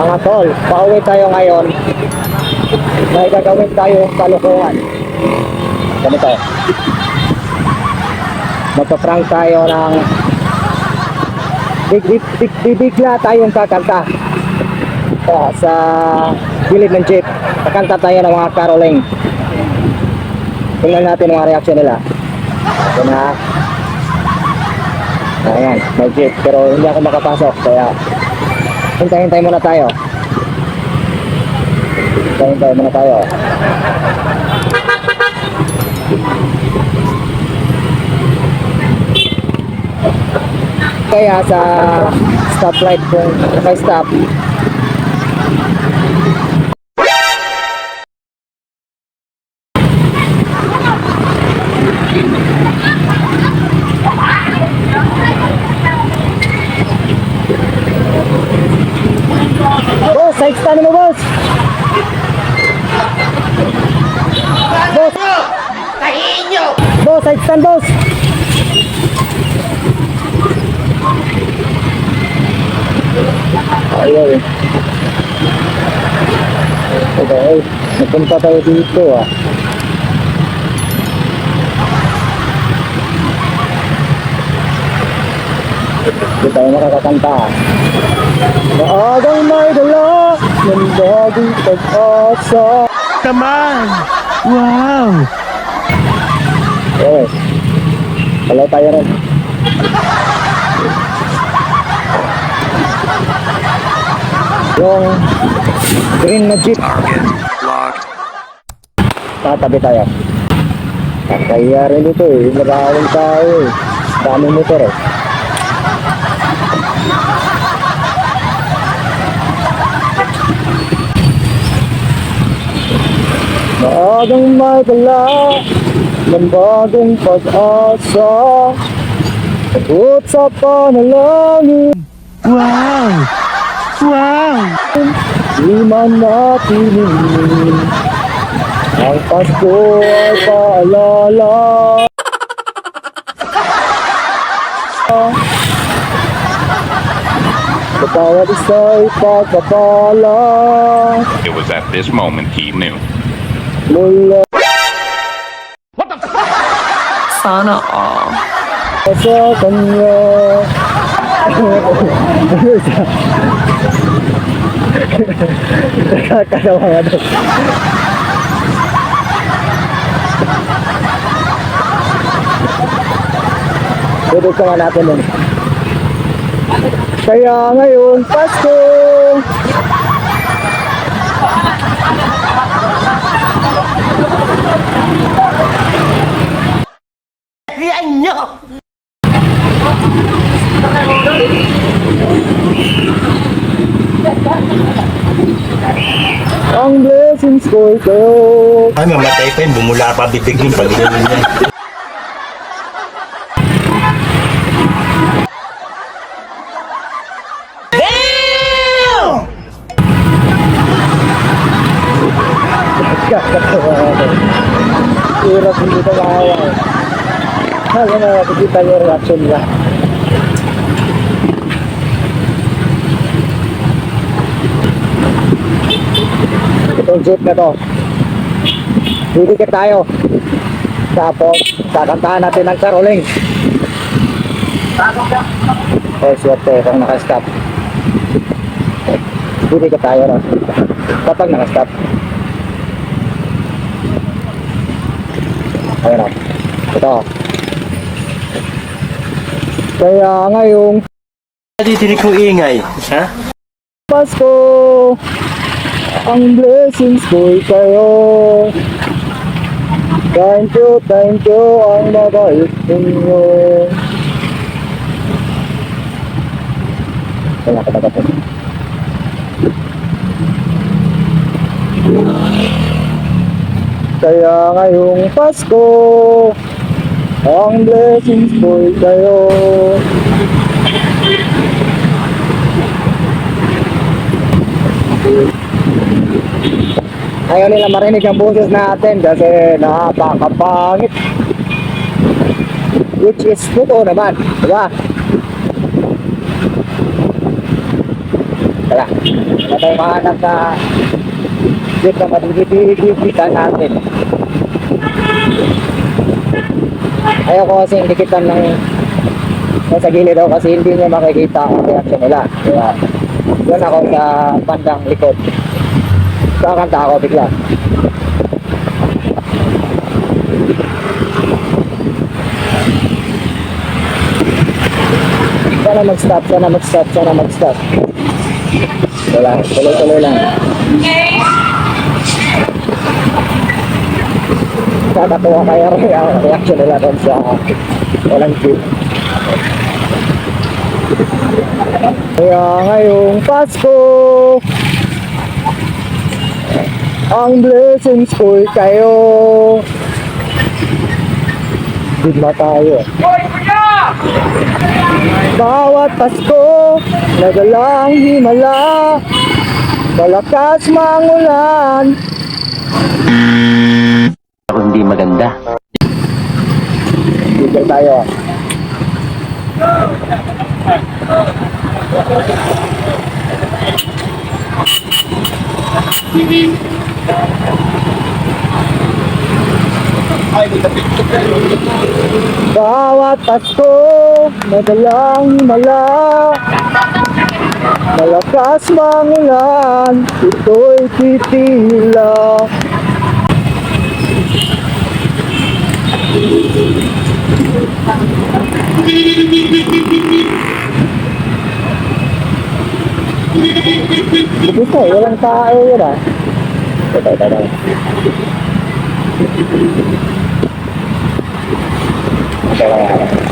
Mga tol, pauwi tayo ngayon. May gagawin tayo kalukuhan. Ganito. Magpa-prank tayo ng bibigla tayong kakanta sa gilid ng jeep. Kakanta tayo ng mga caroling. Tingnan natin mga reaction nila. Ito na. Ayan, may jeep. Pero hindi ako makapasok. Kaya hintay muna tayo. Hintay muna tayo. Kaya sa stoplight kung naka-stop, boss, side stand mo, boss. Boss, Tahiin nyo! boss, side stand, boss. Ayun. Okay, nagpunta tayo dito ah. Hindi tayo makakakanta. Maagang may dala ng bagong pag-asa. Naman! Wow! Yes. Hello tayo rin. Yung green na jeep. Tatabi tayo. Kaya rin dito eh. Maraming tayo eh. Daming motor eh. Maagang may dala ng bagong pag-asa. Abot sa panalangin. Wow! Wow! Di man natin ang Pasko ay paalala. Sa bawat isa'y pagpapala It was at this moment he knew. mula Sana all. sa kanya. Nakakatawa nga doon. Dudog ka nga natin doon. Kaya ngayon, Pasko! Yan nyo! Ang blessings ko kayo. Ay, mamatay pa yun. Bumula pa bibig yung pag-inom niya. Kakatawa nga doon. Hirap hindi ito makawa. Hala na, nakikita yung reaction niya. Itong jeep na to, bibigyan tayo. Tapos kakantahan natin ng caroling. Eh swerte kung nakastop. Bibigyan tayo no? Kapag nakastop. Ayun o, ito. Kaya ngayong Ditinig ko ingay. Ha? Pasko, ang blessings ko'y kayo. Thank you, ang mabait ninyo. Kaya katagat ito. Kaya ngayong Pasko, ang blessings ko'y kayo. Ayaw nila marinig ang boses natin kasi napakapangit. Which is totoo naman, diba? Kaya kaya. Wala tayong mahanap na jeep na madidikita natin. Ayaw ko kasing dikitan ng nasa gilid daw kasi hindi niya makikita ang reaction nila. Kaya doon ako sa bandang likod. Kakanta ako bigla. Sana mag-stop, sana mag-stop, sana mag-stop. Wala, tuloy-tuloy lang. Kakatuwa kaya ang reaction nila doon sa walang jeep. Kaya ngayong Pasko, ang blessings ko'y kayo. Digma tayo. Bawat Pasko, nagalang himala, malakas mangulan. Ako hindi maganda. Dito tayo. Bawat Pasko, madalang himala, malakas mangulan, ito'y titila. Dito, walang tao yun ah. Tayo. Ito lang.